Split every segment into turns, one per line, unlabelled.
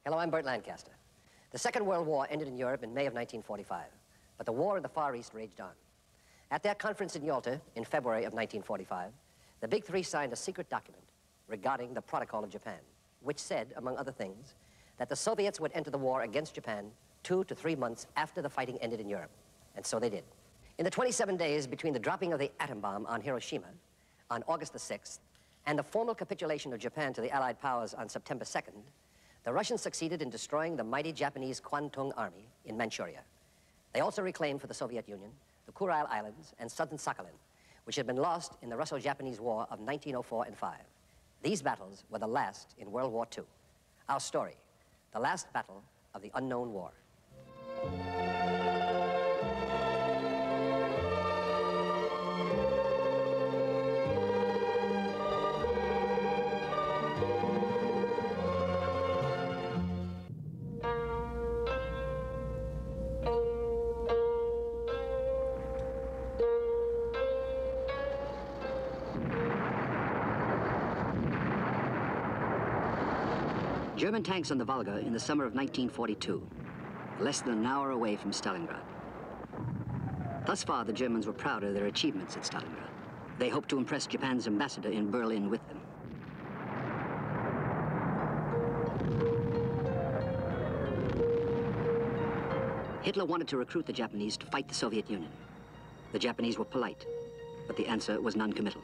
Hello, I'm Burt Lancaster. The Second World War ended in Europe in May of 1945, but the war in the Far East raged on. At their conference in Yalta in February of 1945, the Big Three signed a secret document regarding the Protocol of Japan, which said, among other things, that the Soviets would enter the war against Japan 2 to 3 months after the fighting ended in Europe. And so they did. In the 27 days between the dropping of the atom bomb on Hiroshima on August the 6th and the formal capitulation of Japan to the Allied powers on September 2nd, the Russians succeeded in destroying the mighty Japanese Kwantung Army in Manchuria. They also reclaimed for the Soviet Union the Kuril Islands and southern Sakhalin, which had been lost in the Russo-Japanese War of 1904 and 5. These battles were the last in World War II. Our story, the last battle of the unknown war. German tanks on the Volga in the summer of 1942, less than an hour away from Stalingrad. Thus far, the Germans were proud of their achievements at Stalingrad. They hoped to impress Japan's ambassador in Berlin with them. Hitler wanted to recruit the Japanese to fight the Soviet Union. The Japanese were polite, but the answer was non-committal.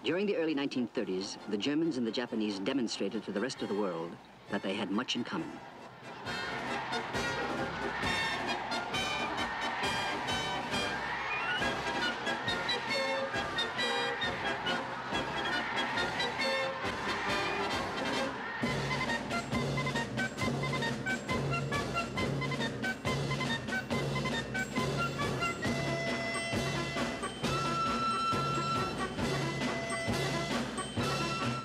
During the early 1930s, the Germans and the Japanese demonstrated to the rest of the world that they had much in common.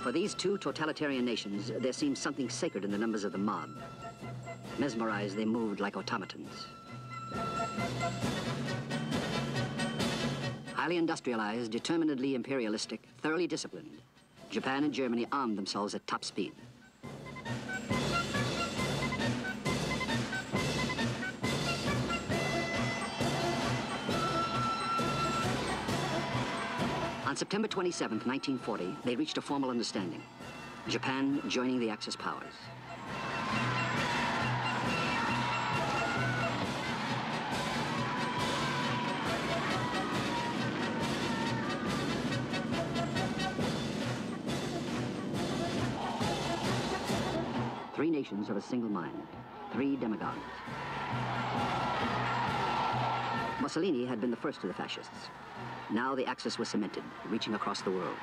For these two totalitarian nations, there seemed something sacred in the numbers of the mob. Mesmerized, they moved like automatons. Highly industrialized, determinedly imperialistic, thoroughly disciplined, Japan and Germany armed themselves at top speed. On September 27, 1940, they reached a formal understanding. Japan joining the Axis powers. Three nations of a single mind, three demagogues. Mussolini had been the first of the fascists. Now the Axis was cemented, reaching across the world.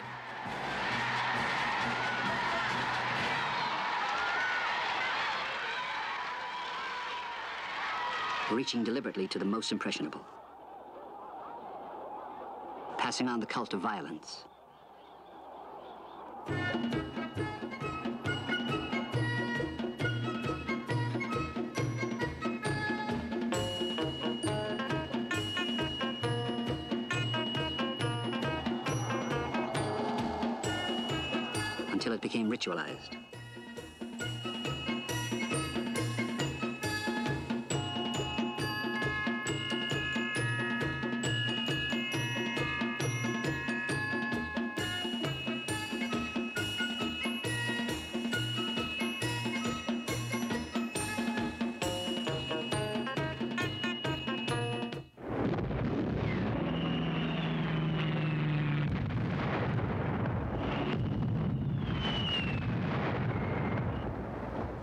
Reaching deliberately to the most impressionable. Passing on the cult of violence. Until it became ritualized.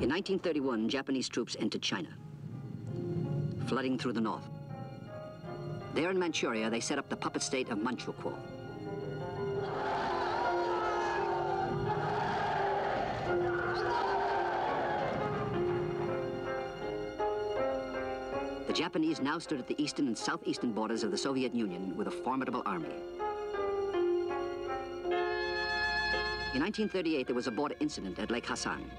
In 1931, Japanese troops entered China, flooding through the north. There in Manchuria, they set up the puppet state of Manchukuo. The Japanese now stood at the eastern and southeastern borders of the Soviet Union with a formidable army. In 1938, there was a border incident at Lake Hassan.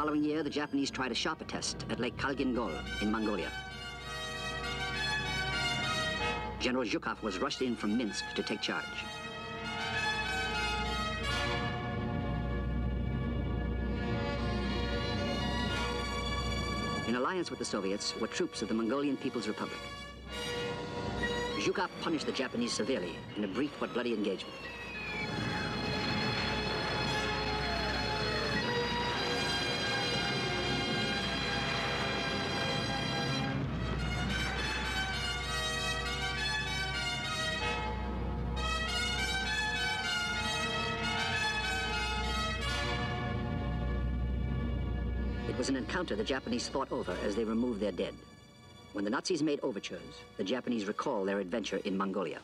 following year, the Japanese tried a sharper test at Lake Kalgin-Gol in Mongolia. General Zhukov was rushed in from Minsk to take charge. In alliance with the Soviets were troops of the Mongolian People's Republic. Zhukov punished the Japanese severely in a brief but bloody engagement. It was an encounter the Japanese fought over as they removed their dead. When the Nazis made overtures, the Japanese recalled their adventure in Mongolia.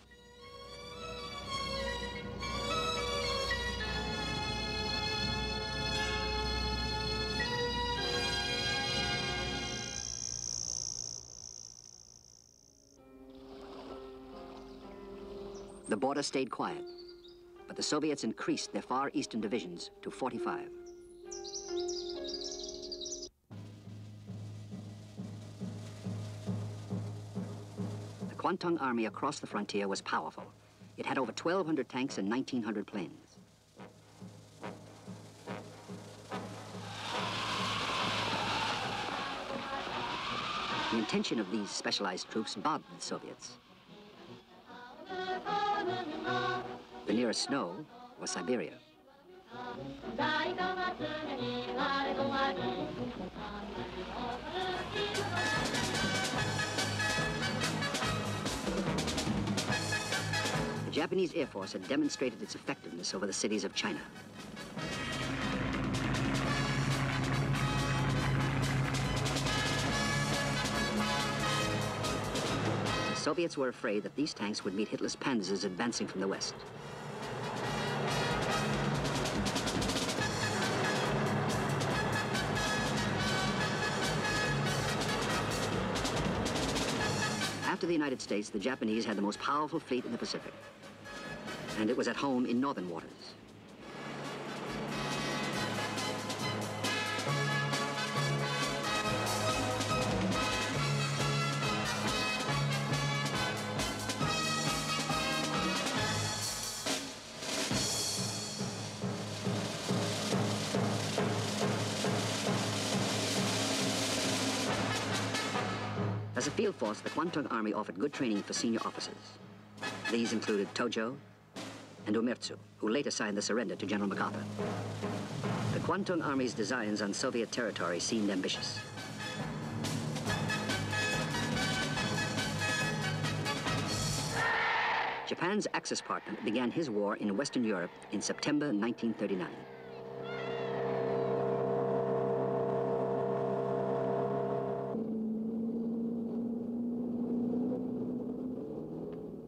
The border stayed quiet, but the Soviets increased their far eastern divisions to 45. The Kwantung Army across the frontier was powerful. It had over 1,200 tanks and 1,900 planes. The intention of these specialized troops bothered the Soviets. The nearest snow was Siberia. The Japanese Air Force had demonstrated its effectiveness over the cities of China. The Soviets were afraid that these tanks would meet Hitler's panzers advancing from the west. After the United States, the Japanese had the most powerful fleet in the Pacific, and it was at home in northern waters. As a field force, the Kwantung Army offered good training for senior officers. These included Tojo and Umertsu, who later signed the surrender to General MacArthur. The Kwantung Army's designs on Soviet territory seemed ambitious. Japan's Axis partner began his war in Western Europe in September 1939.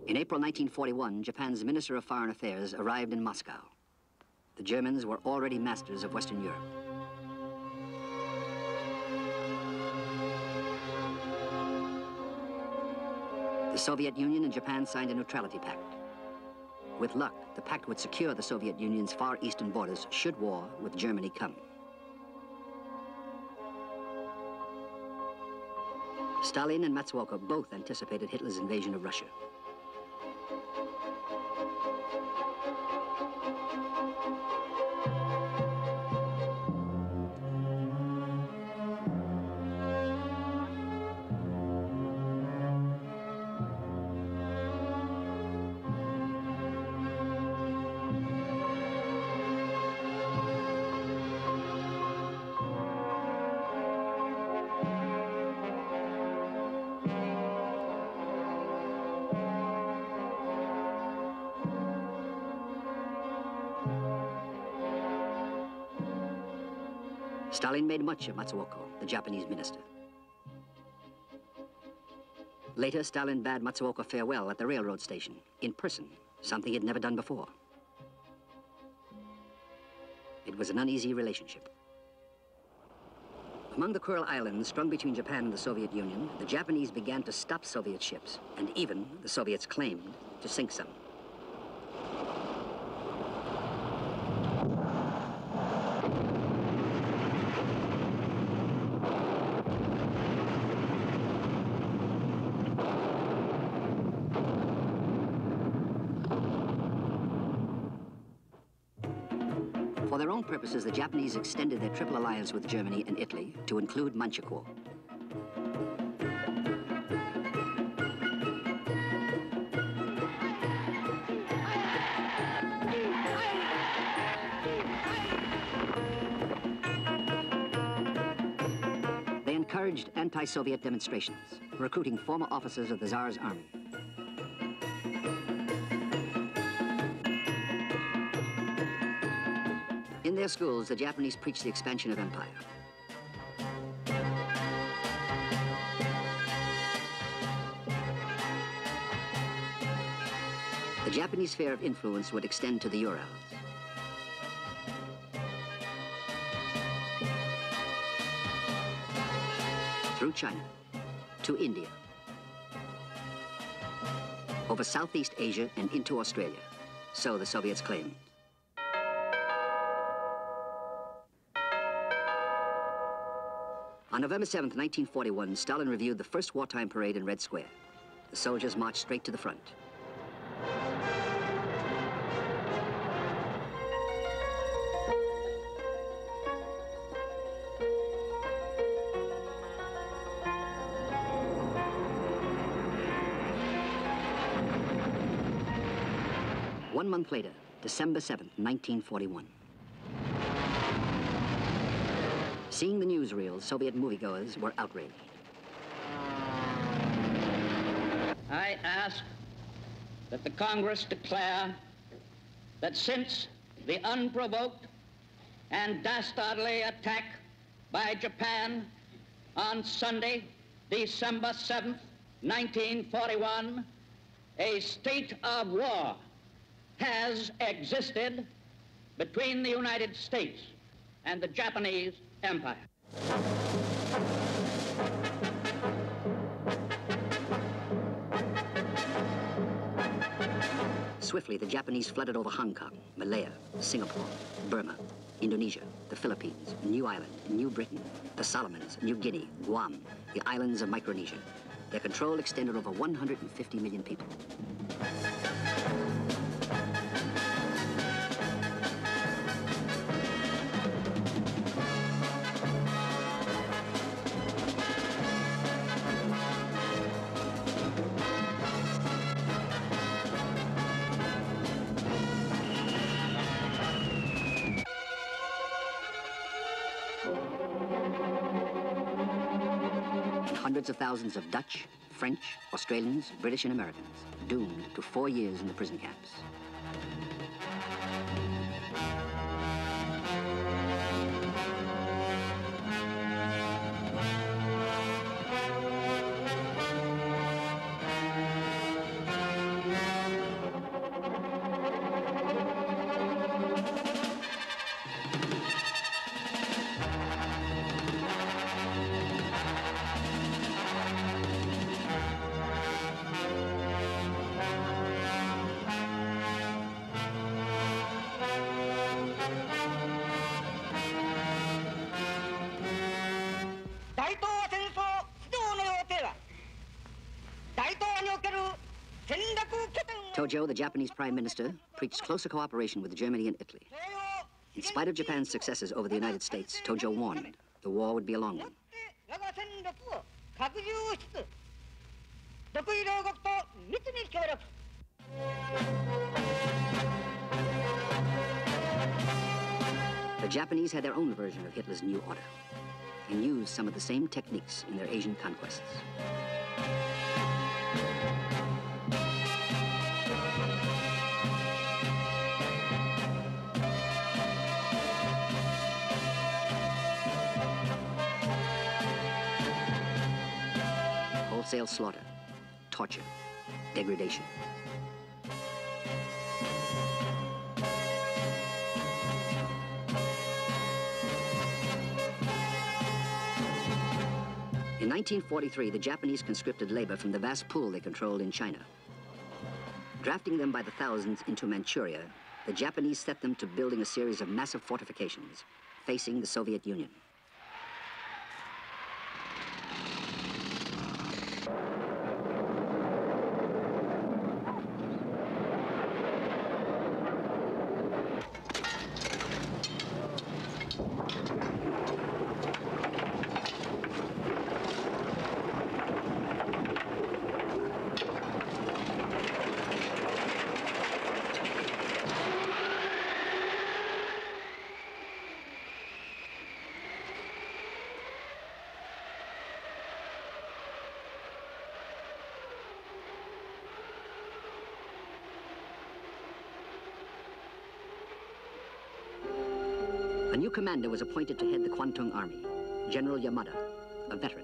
In April 1941, Japan's Minister of Foreign Affairs arrived in Moscow. The Germans were already masters of Western Europe. The Soviet Union and Japan signed a neutrality pact. With luck, the pact would secure the Soviet Union's far eastern borders should war with Germany come. Stalin and Matsuoka both anticipated Hitler's invasion of Russia. Stalin made much of Matsuoka, the Japanese minister. Later, Stalin bade Matsuoka farewell at the railroad station, in person, something he'd never done before. It was an uneasy relationship. Among the Kuril Islands, strung between Japan and the Soviet Union, the Japanese began to stop Soviet ships, and even, the Soviets claimed, to sink some. For their own purposes, the Japanese extended their triple alliance with Germany and Italy to include Manchukuo. They encouraged anti-Soviet demonstrations, recruiting former officers of the Tsar's army. In their schools, the Japanese preached the expansion of empire. The Japanese sphere of influence would extend to the Urals. Through China, to India, over Southeast Asia and into Australia, so the Soviets claimed. On November 7th, 1941, Stalin reviewed the first wartime parade in Red Square. The soldiers marched straight to the front. One month later, December 7th, 1941. Seeing the newsreels, Soviet moviegoers were outraged.
I ask that the Congress declare that since the unprovoked and dastardly attack by Japan on Sunday, December 7th, 1941, a state of war has existed between the United States and the Japanese Empire.
Swiftly, the Japanese flooded over Hong Kong, Malaya, Singapore, Burma, Indonesia, the Philippines, New Ireland, New Britain, the Solomons, New Guinea, Guam, the islands of Micronesia. Their control extended over 150 million people. Hundreds of thousands of Dutch, French, Australians, British, and Americans doomed to 4 years in the prison camps. Tojo, the Japanese prime minister, preached closer cooperation with Germany and Italy. In spite of Japan's successes over the United States, Tojo warned the war would be a long one. The Japanese had their own version of Hitler's New Order and used some of the same techniques in their Asian conquests. Wholesale slaughter, torture, degradation. In 1943, the Japanese conscripted labor from the vast pool they controlled in China. Drafting them by the thousands into Manchuria, the Japanese set them to building a series of massive fortifications facing the Soviet Union. A new commander was appointed to head the Kwantung Army, General Yamada, a veteran.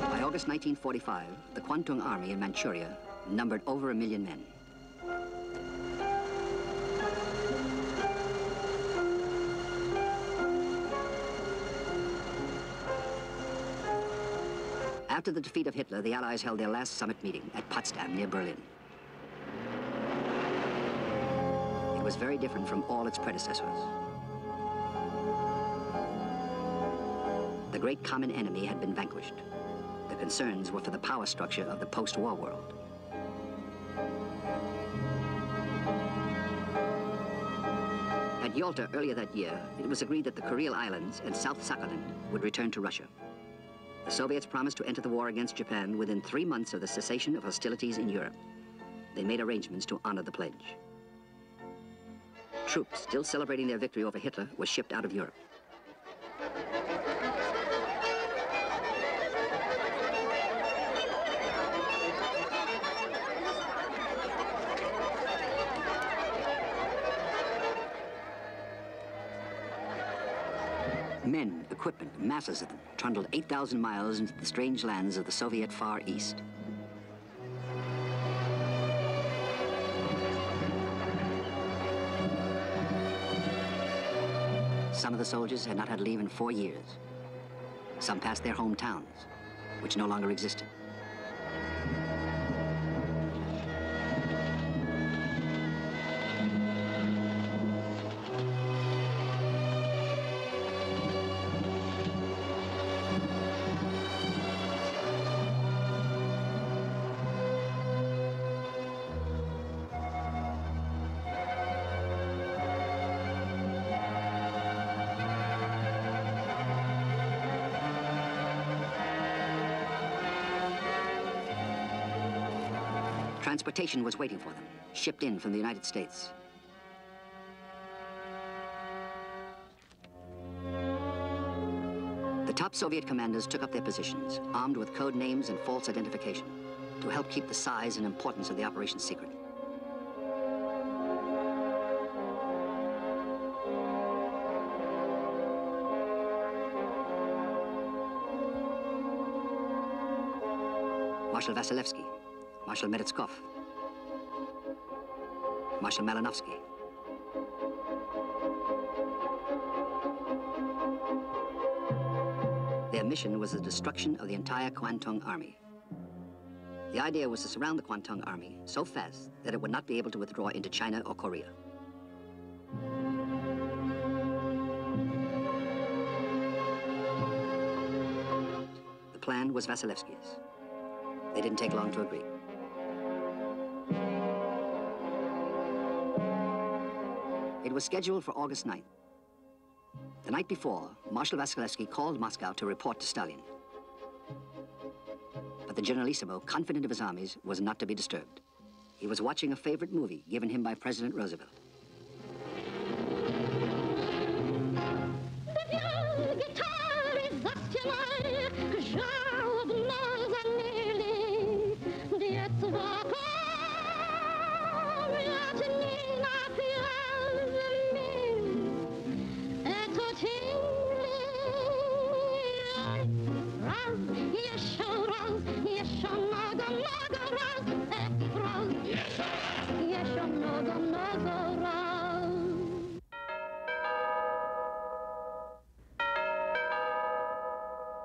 By August 1945, the Kwantung Army in Manchuria numbered over 1 million men. After the defeat of Hitler, the Allies held their last summit meeting at Potsdam, near Berlin. It was very different from all its predecessors. The great common enemy had been vanquished. The concerns were for the power structure of the post-war world. At Yalta earlier that year, it was agreed that the Kuril Islands and South Sakhalin would return to Russia. The Soviets promised to enter the war against Japan within 3 months of the cessation of hostilities in Europe. They made arrangements to honor the pledge. Troops still celebrating their victory over Hitler were shipped out of Europe. Men, equipment, masses of them, trundled 8,000 miles into the strange lands of the Soviet Far East. Some of the soldiers had not had leave in 4 years. Some passed their hometowns, which no longer existed. Transportation was waiting for them, shipped in from the United States. The top Soviet commanders took up their positions, armed with code names and false identification, to help keep the size and importance of the operation secret. Marshal Vasilevsky, Marshal Meretskov, Marshal Malinovsky. Their mission was the destruction of the entire Kwantung Army. The idea was to surround the Kwantung Army so fast that it would not be able to withdraw into China or Korea. The plan was Vasilevsky's. They didn't take long to agree. It was scheduled for August 9th. The night before, Marshal Vasilevsky called Moscow to report to Stalin. But the Generalissimo, confident of his armies, was not to be disturbed. He was watching a favorite movie given him by President Roosevelt.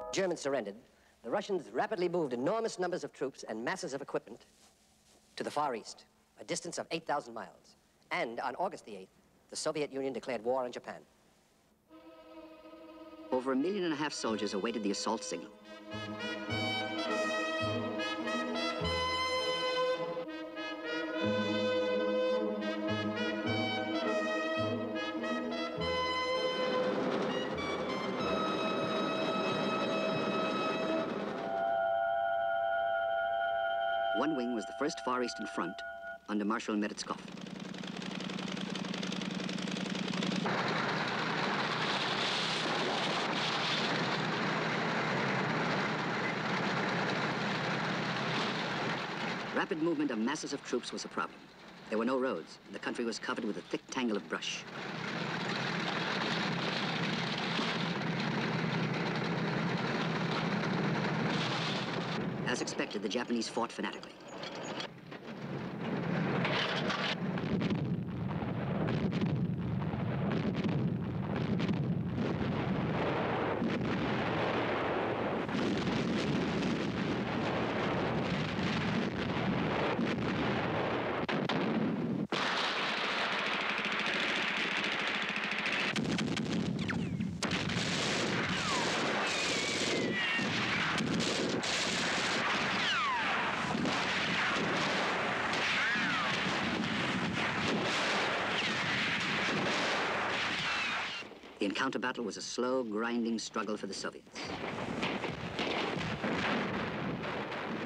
The Germans surrendered, the Russians rapidly moved enormous numbers of troops and masses of equipment to the Far East, a distance of 8,000 miles. And on August the 8th, the Soviet Union declared war on Japan. Over 1.5 million soldiers awaited the assault signal. One wing was the first Far Eastern Front under Marshal Meretskov. Rapid movement of masses of troops was a problem. There were no roads, and the country was covered with a thick tangle of brush. As expected, the Japanese fought fanatically. The encounter battle was a slow, grinding struggle for the Soviets.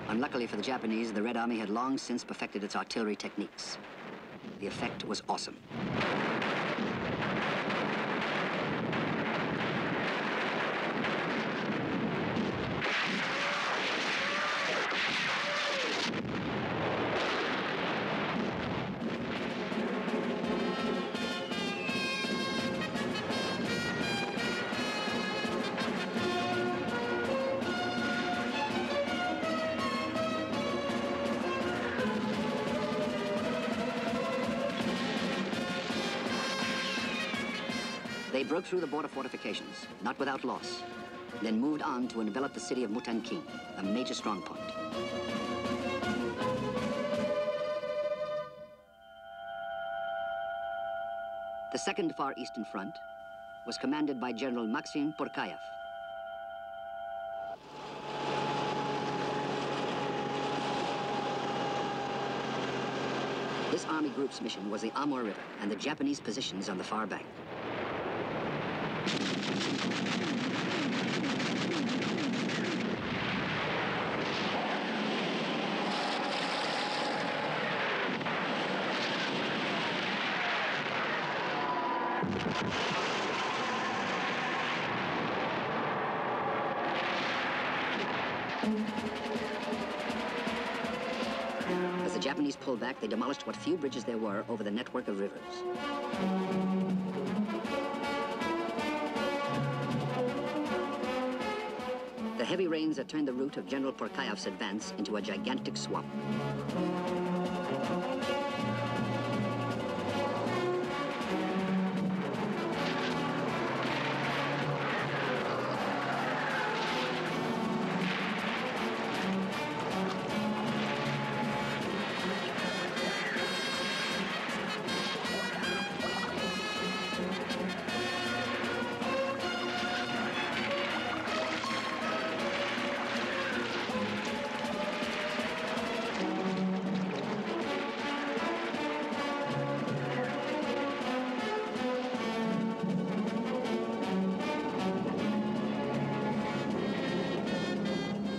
Unluckily for the Japanese, the Red Army had long since perfected its artillery techniques. The effect was awesome. They broke through the border fortifications, not without loss, then moved on to envelop the city of Mutankin, a major strong point. The Second Far Eastern Front was commanded by General Maxim Porkayev. This army group's mission was the Amur River and the Japanese positions on the far bank. As the Japanese pulled back, they demolished what few bridges there were over the network of rivers. The heavy rains had turned the route of General Porkayev's advance into a gigantic swamp.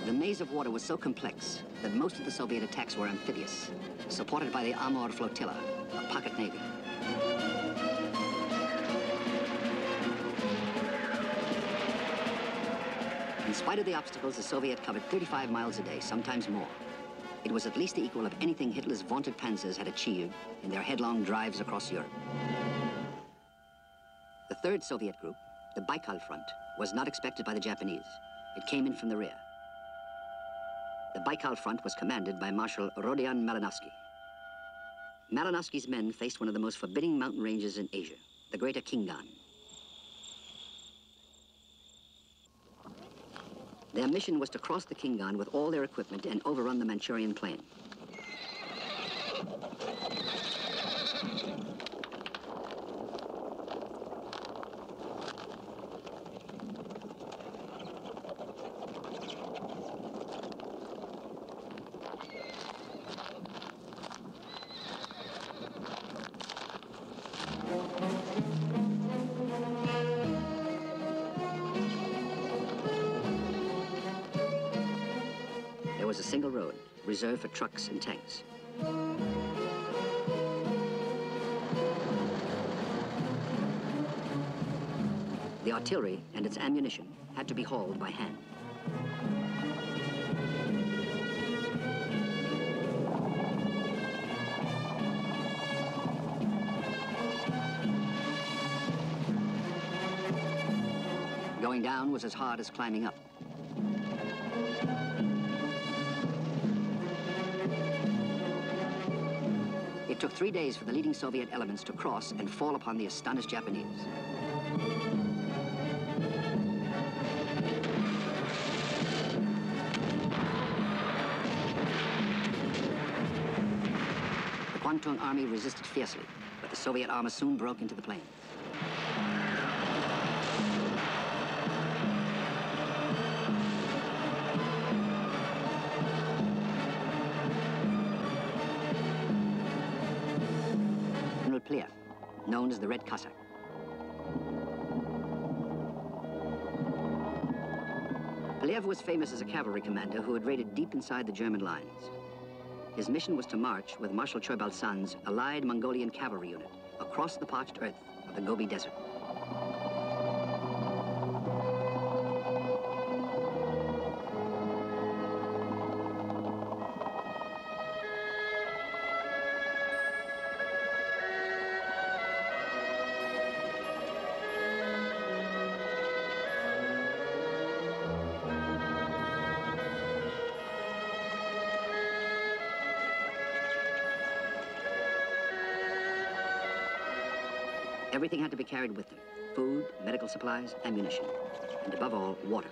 The maze of water was so complex that most of the Soviet attacks were amphibious, supported by the Amur flotilla, a pocket navy. In spite of the obstacles, the Soviet covered 35 miles a day, sometimes more. It was at least the equal of anything Hitler's vaunted panzers had achieved in their headlong drives across Europe. The third Soviet group, the Baikal Front, was not expected by the Japanese. It came in from the rear. The Baikal Front was commanded by Marshal Rodion Malinovsky. Malinovsky's men faced one of the most forbidding mountain ranges in Asia, the Greater Khingan. Their mission was to cross the Khingan with all their equipment and overrun the Manchurian plain. There was a single road, reserved for trucks and tanks. The artillery and its ammunition had to be hauled by hand. Going down was as hard as climbing up. It took 3 days for the leading Soviet elements to cross and fall upon the astonished Japanese. The Kwantung Army resisted fiercely, but the Soviet armor soon broke into the plains. Known as the Red Cossack. Pliev was famous as a cavalry commander who had raided deep inside the German lines. His mission was to march with Marshal Choibalsan's allied Mongolian cavalry unit across the parched earth of the Gobi Desert. Everything had to be carried with them: food, medical supplies, ammunition, and above all, water.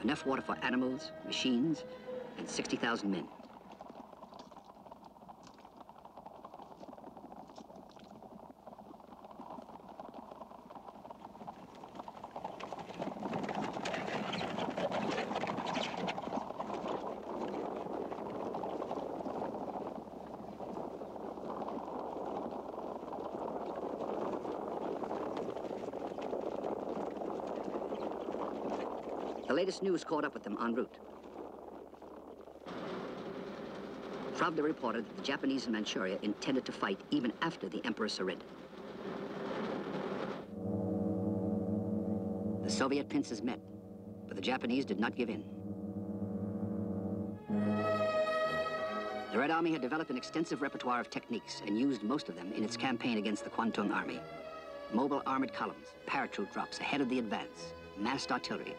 Enough water for animals, machines, and 60,000 men. The latest news caught up with them en route. Pravda reported that the Japanese in Manchuria intended to fight even after the emperor surrendered. The Soviet princes met, but the Japanese did not give in. The Red Army had developed an extensive repertoire of techniques and used most of them in its campaign against the Kwantung Army. Mobile armored columns, parachute drops ahead of the advance, massed artillery.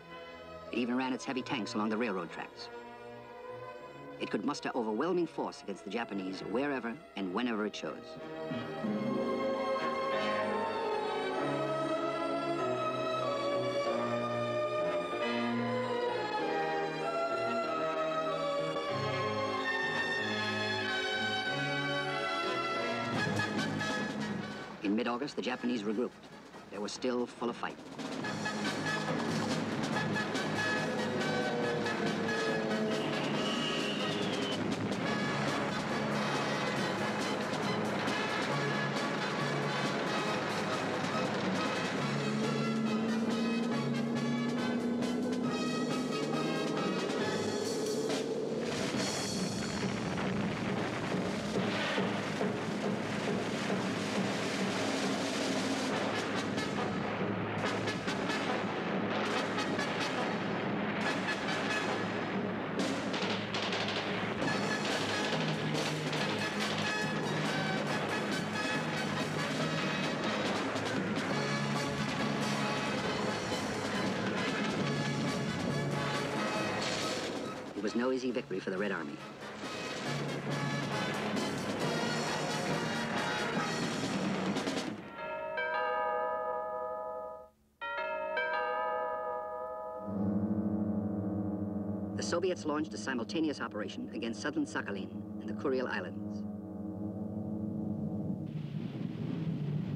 It even ran its heavy tanks along the railroad tracks. It could muster overwhelming force against the Japanese wherever and whenever it chose. In mid-August, the Japanese regrouped. They were still full of fight. It was no easy victory for the Red Army. The Soviets launched a simultaneous operation against southern Sakhalin and the Kuril Islands.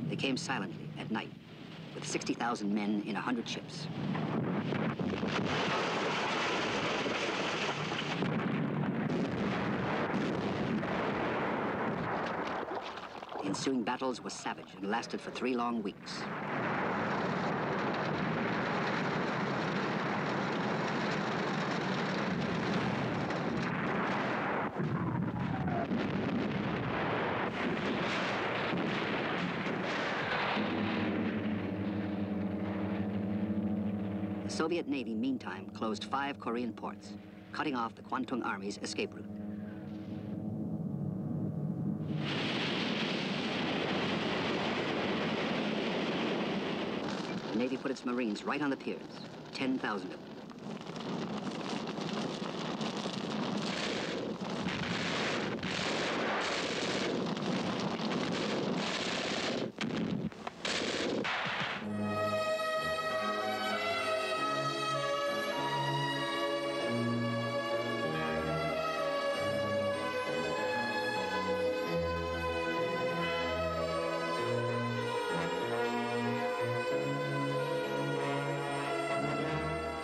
They came silently at night with 60,000 men in 100 ships. The ensuing battles were savage and lasted for 3 long weeks. The Soviet Navy, meantime, closed 5 Korean ports, cutting off the Kwantung Army's escape route. The Navy put its Marines right on the piers, 10,000 of them.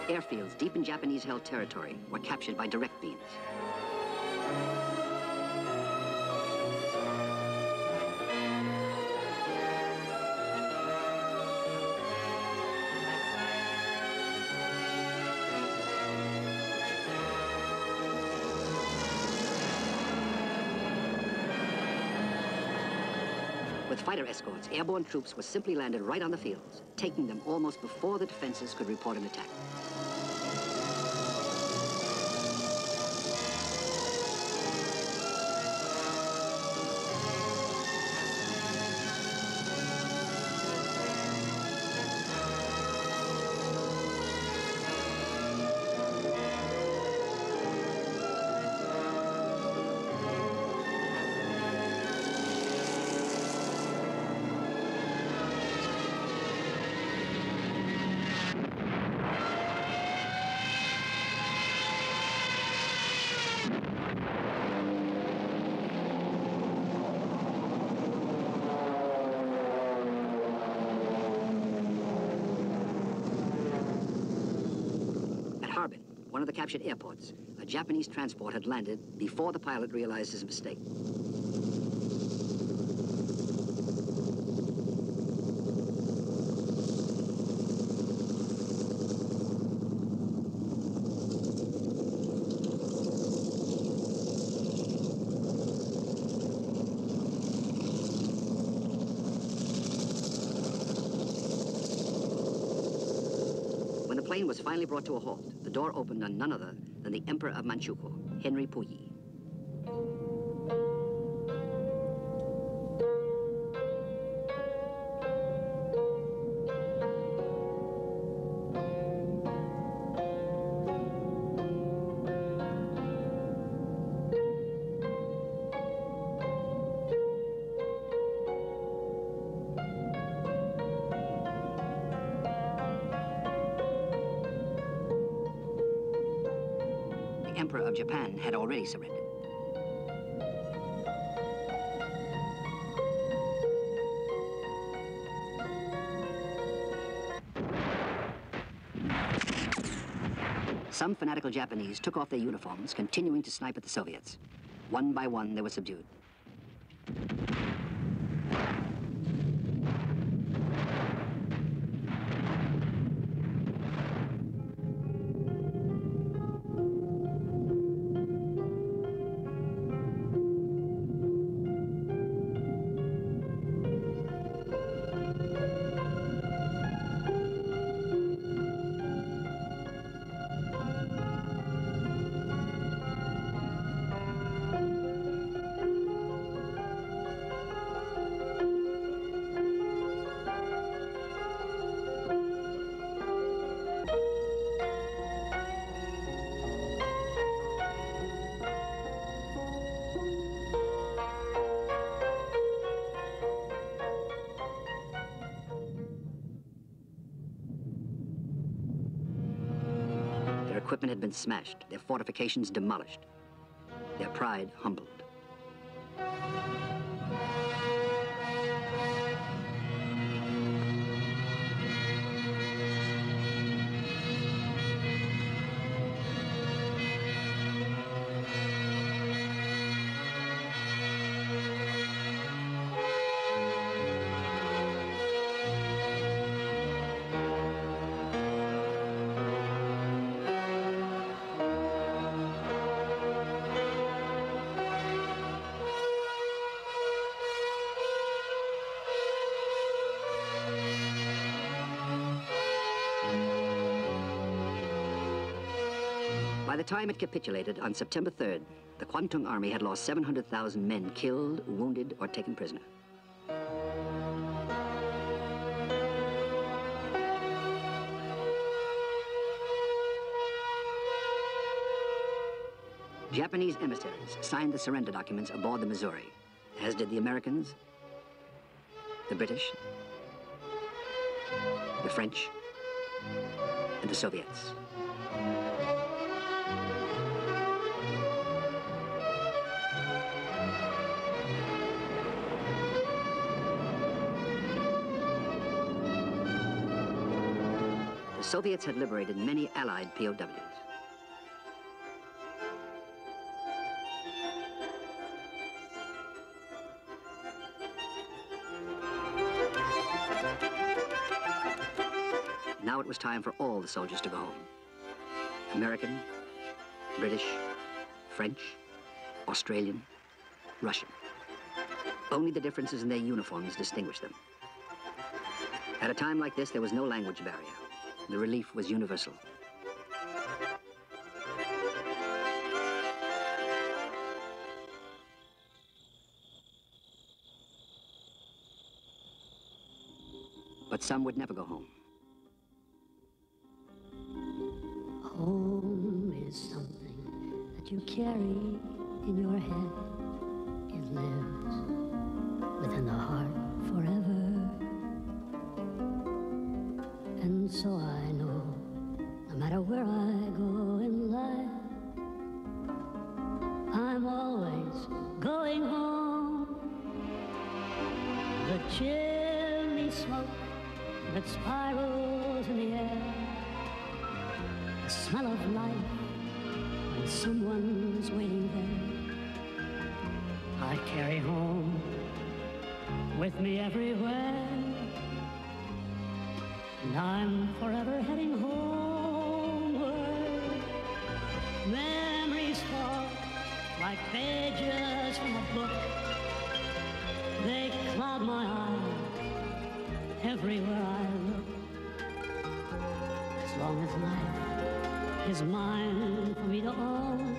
Airfields deep in Japanese-held territory were captured by direct beams. With fighter escorts, airborne troops were simply landed right on the fields, taking them almost before the defenses could report an attack. Harbin, one of the captured airports, a Japanese transport had landed before the pilot realized his mistake. When the plane was finally brought to a halt, the door opened on none other than the Emperor of Manchukuo, Henry Puyi. The Emperor of Japan had already surrendered. Some fanatical Japanese took off their uniforms, continuing to snipe at the Soviets. One by one, they were subdued. Their equipment had been smashed, their fortifications demolished, their pride humbled. By the time it capitulated on September 3rd, the Kwantung Army had lost 700,000 men killed, wounded, or taken prisoner. Japanese emissaries signed the surrender documents aboard the Missouri, as did the Americans, the British, the French, and the Soviets. The Soviets had liberated many Allied POWs. Now it was time for all the soldiers to go home. American, British, French, Australian, Russian. Only the differences in their uniforms distinguished them. At a time like this, there was no language barrier. The relief was universal. But some would never go home.
Home is something that you carry in your head. It lives within the heart forever. And so I know, no matter where I go in life, I'm always going home. The chimney smoke that spirals in the air, the smell of life when someone's waiting there, I carry home with me everywhere. And I'm forever heading homeward. Memories fall like pages from a book. They cloud my eyes everywhere I look. As long as life is mine for me to own,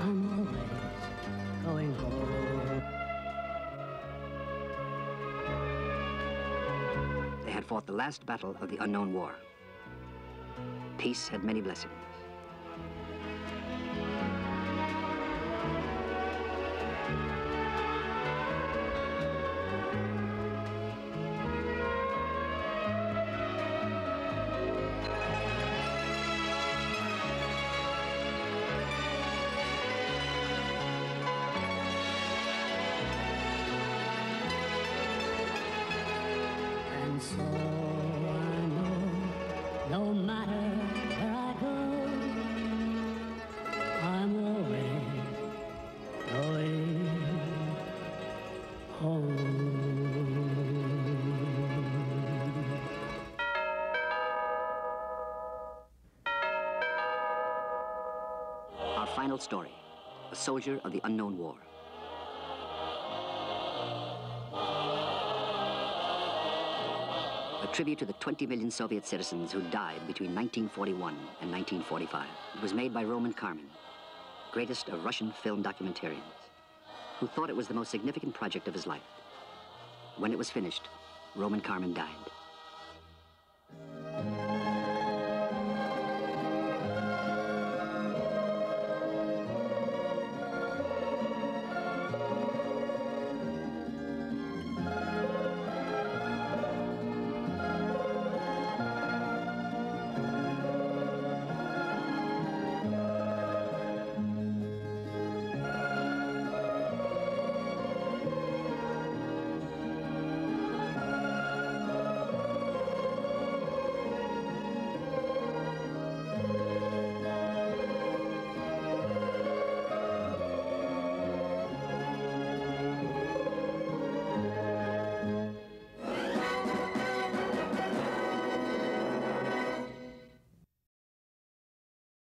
I'm always going home.
They had fought the last battle of the unknown war. Peace had many blessings.
And so I know, no matter where I go, I'm always going home.
Our final story, a soldier of the unknown war. A tribute to the 20 million Soviet citizens who died between 1941 and 1945. It was made by Roman Karman, greatest of Russian film documentarians, who thought it was the most significant project of his life. When it was finished, Roman Karman died.